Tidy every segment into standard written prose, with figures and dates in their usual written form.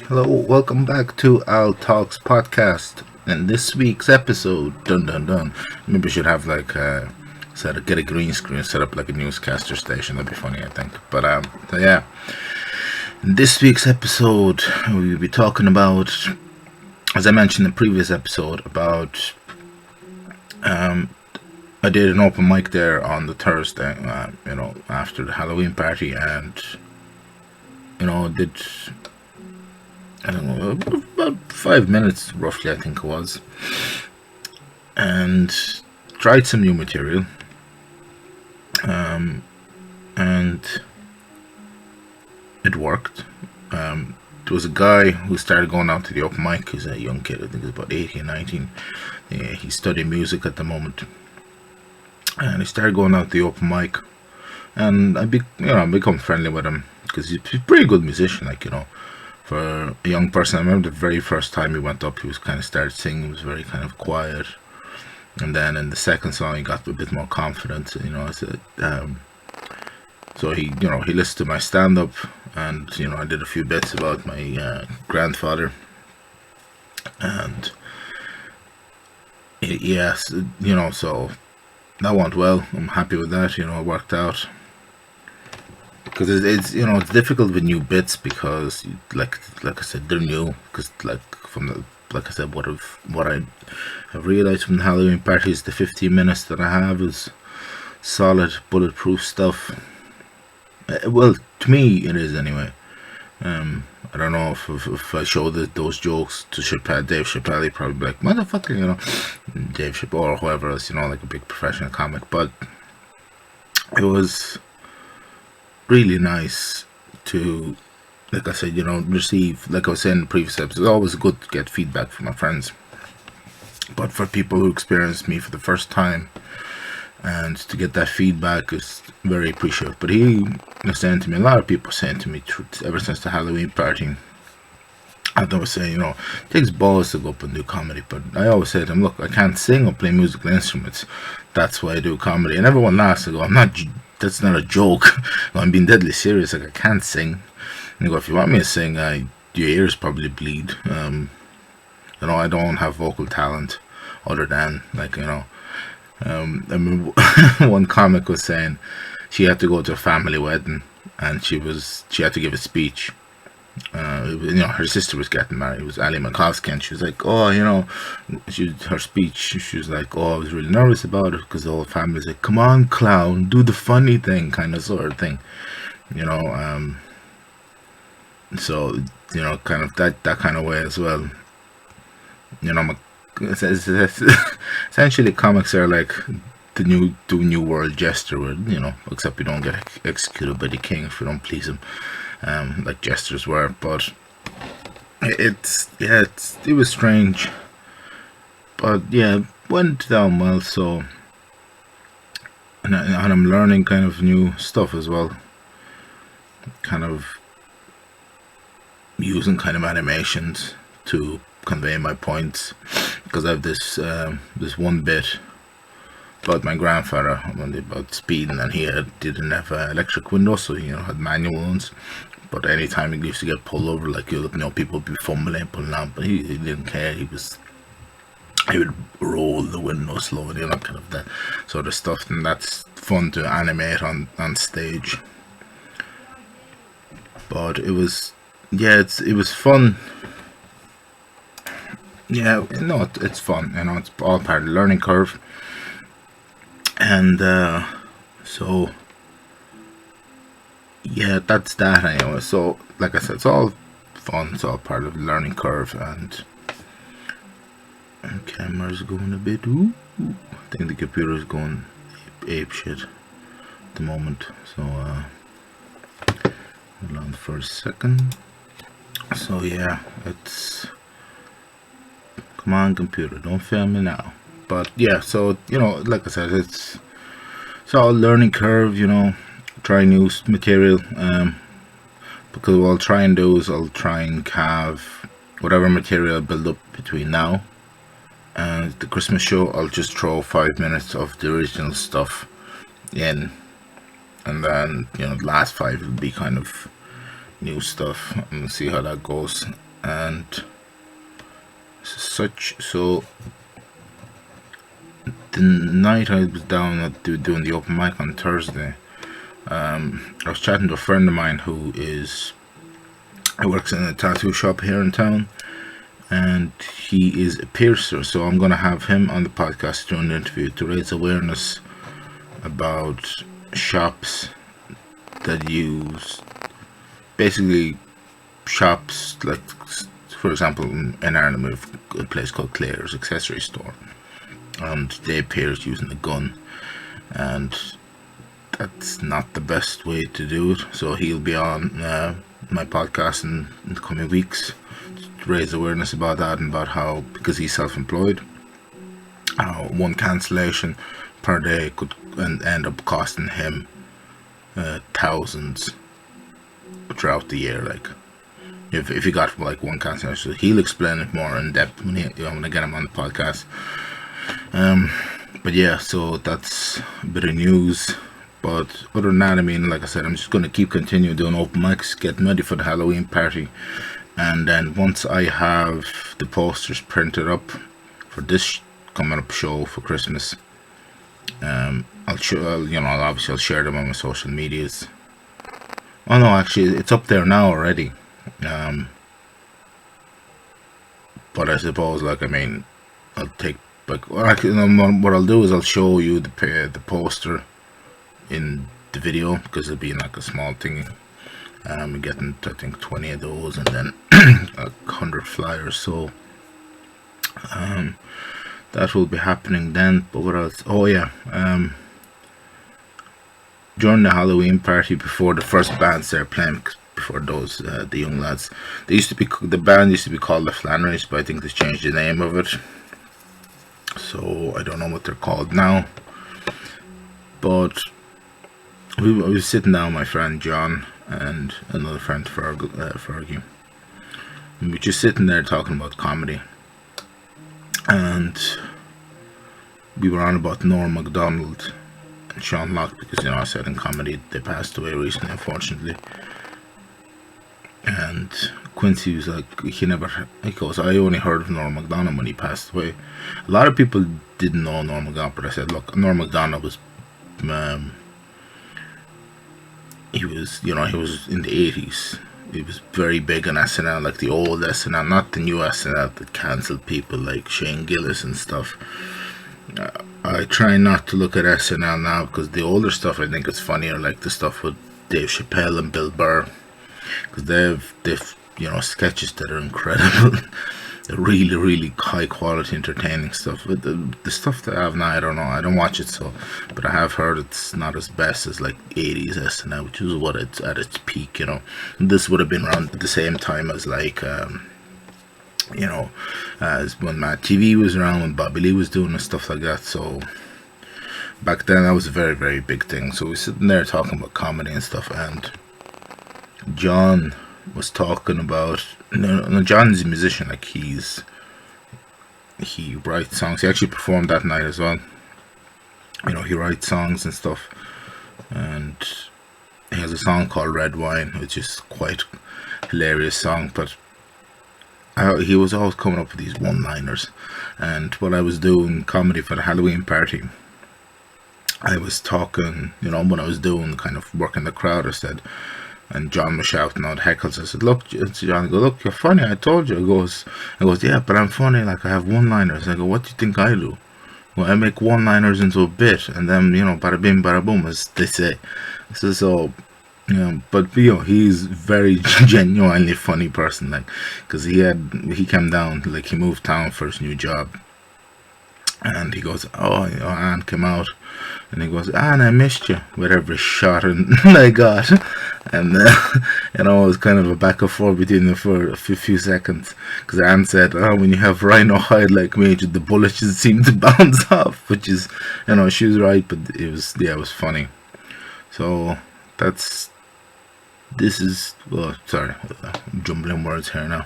Hello, welcome back to Al Talks podcast. And this week's episode, dun dun dun. Maybe we should have get a green screen, set up like a newscaster station. That'd be funny, I think. So yeah, in this week's episode, we'll be talking about, as I mentioned in the previous episode, about I did an open mic there on the Thursday, after the Halloween party, and did I don't know, about 5 minutes roughly, I think it was, and tried some new material. And it worked. There was a guy who started going out to the open mic. He's a young kid, I think he's about 18, 19. Yeah, he's studying music at the moment. And he started going out to the open mic. And I become friendly with him because he's a pretty good musician, for a young person. I remember the very first time he went up, he was kind of started singing. He was very kind of quiet, and then in the second song, he got a bit more confident. So he listened to my stand up, and I did a few bits about my grandfather, and yes, so that went well. I'm happy with that. It worked out. Because it's difficult with new bits because like I said, they're new. Because like I said, what I have realized from the Halloween parties, the 15 minutes that I have is solid bulletproof stuff. Well, to me it is anyway. I don't know if I showed those jokes to Dave Chappelle, he'd probably be like, motherfucker, Dave Chappelle or whoever else, like a big professional comic. But it was really nice to, like I said, receive, like I was saying in the previous episode, it's always good to get feedback from my friends. But for people who experience me for the first time, and to get that feedback is very appreciative. But he was saying to me, a lot of people saying to me ever since the Halloween party, I was saying, it takes balls to go up and do comedy. But I always say to them, look, I can't sing or play musical instruments. That's why I do comedy. And everyone laughs. I go, that's not a joke. I'm being deadly serious. Like, I can't sing. And I go, if you want me to sing, your ears probably bleed. I don't have vocal talent other than, I remember one comic was saying she had to go to a family wedding and she had to give a speech. Her sister was getting married. It was Ali Makovsky, and she was like, "Oh, her speech. She was like, oh, I was really nervous about it because the whole family's like, come on, clown, do the funny thing, kind of sort of thing, you know." So kind of that kind of way as well. Essentially, comics are like the new world jester, where except we don't get executed by the king if we don't please him, like jesters were. But it was strange, but yeah, it went down well. So, and I'm learning kind of new stuff as well, kind of using kind of animations to convey my points, because I have this one bit about my grandfather, about speeding, and he didn't have electric windows, so he had manual ones. But anytime he used to get pulled over, like people would be fumbling, pulling out, but he didn't care. He would roll the window slowly, kind of that sort of stuff, and that's fun to animate on stage. But it was, it was fun. Yeah, no, it's fun. It's all part of the learning curve, and so yeah, that's that anyway. So, like I said, it's all fun. It's all part of the learning curve, and camera's going a bit. Ooh, I think the computer's going ape shit at the moment. So, hold on for a second. So yeah, it's, come on, computer, don't fail me now. But yeah, so like I said, it's all learning curve. Try new material. Because what I'll try and do is I'll try and have whatever material I build up between now and the Christmas show. I'll just throw 5 minutes of the original stuff in, and then the last five will be kind of new stuff, and see how that goes. and such. So the night I was down at doing the open mic on Thursday, I was chatting to a friend of mine who works in a tattoo shop here in town, and he is a piercer. So I'm going to have him on the podcast during the interview to raise awareness about shops that use, basically shops like, for example, in Ireland we have a place called Claire's Accessory Store, and they pierce using a gun, and that's not the best way to do it. So he'll be on my podcast in the coming weeks to raise awareness about that, and about how, because he's self-employed, how one cancellation per day could end up costing him thousands throughout the year. Like if he got like one cancellation, so he'll explain it more in depth when I get him on the podcast. But yeah, so that's a bit of news. But other than that, I mean, like I said, I'm just going to keep continuing doing open mics, getting ready for the Halloween party. And then once I have the posters printed up for this coming up show for Christmas, I'll share them on my social medias. Oh no, actually, it's up there now already. But I suppose, like, I mean, I'll take, like, what I'll do is I'll show you the poster in the video, because it'll be like a small thing. We're getting, I think, 20 of those, and then 100 flyers. So that will be happening then. But what else? Oh yeah, during the Halloween party, before the first band started playing, before those the young lads, the band used to be called the Flannerys, but I think they changed the name of it. So I don't know what they're called now. But we was sitting down, my friend John and another friend Fergie. And we were just sitting there talking about comedy, and we were on about Norm Macdonald and Sean Locke, because, you know, I said in comedy they passed away recently, unfortunately. And Quincy was like, he goes, I only heard of Norm Macdonald when he passed away. A lot of people didn't know Norm Macdonald, but I said, look, Norm Macdonald was he was in the 80s. He was very big on SNL, like the old SNL, not the new SNL that cancelled people like Shane Gillis and stuff. I try not to look at SNL now, because the older stuff I think is funnier, like the stuff with Dave Chappelle and Bill Burr, because they've sketches that are incredible. Really, really high quality, entertaining stuff. But the stuff that I have now, I don't know. I don't watch it, but I have heard it's not as best as like 80s SNL, which is what it's at its peak. And this would have been around at the same time as like as when Mad TV was around, when Bobby Lee was doing and stuff like that. So back then that was a very, very big thing. So we're sitting there talking about comedy and stuff, and John was talking about, John's a musician, like he writes songs. He actually performed that night as well. He writes songs and stuff, and he has a song called Red Wine, which is quite hilarious song. But he was always coming up with these one-liners, and when I was doing comedy for the Halloween party, I was talking, when I was doing kind of working the crowd, I said, and John was shouting out heckles. I said, look, John, I go, look, you're funny, I told you. I goes, yeah, but I'm funny, like I have one-liners. I go, what do you think I do? Well, I make one-liners into a bit, and then, bada bing, bada boom, as they say. So but he's very genuinely funny person, like, because he came down, like he moved town for his new job, and he goes, Anne came out, and he goes, Anne, I missed you, with every shot I got. And it was kind of a back and forth between them for a few seconds, because Anne said, when you have rhino hide like me, the bullets just seem to bounce off, which is, she was right, but it was funny. So sorry, I'm jumbling words here now.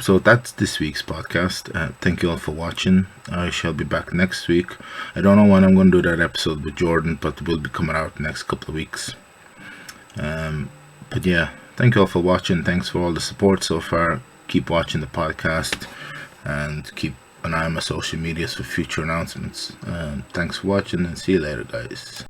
So that's this week's podcast. Thank you all for watching. I shall be back next week. I don't know when I'm going to do that episode with Jordan, but it will be coming out next couple of weeks. But yeah, thank you all for watching. Thanks for all the support so far. Keep watching the podcast and keep an eye on my social medias for future announcements. Thanks for watching and see you later, guys.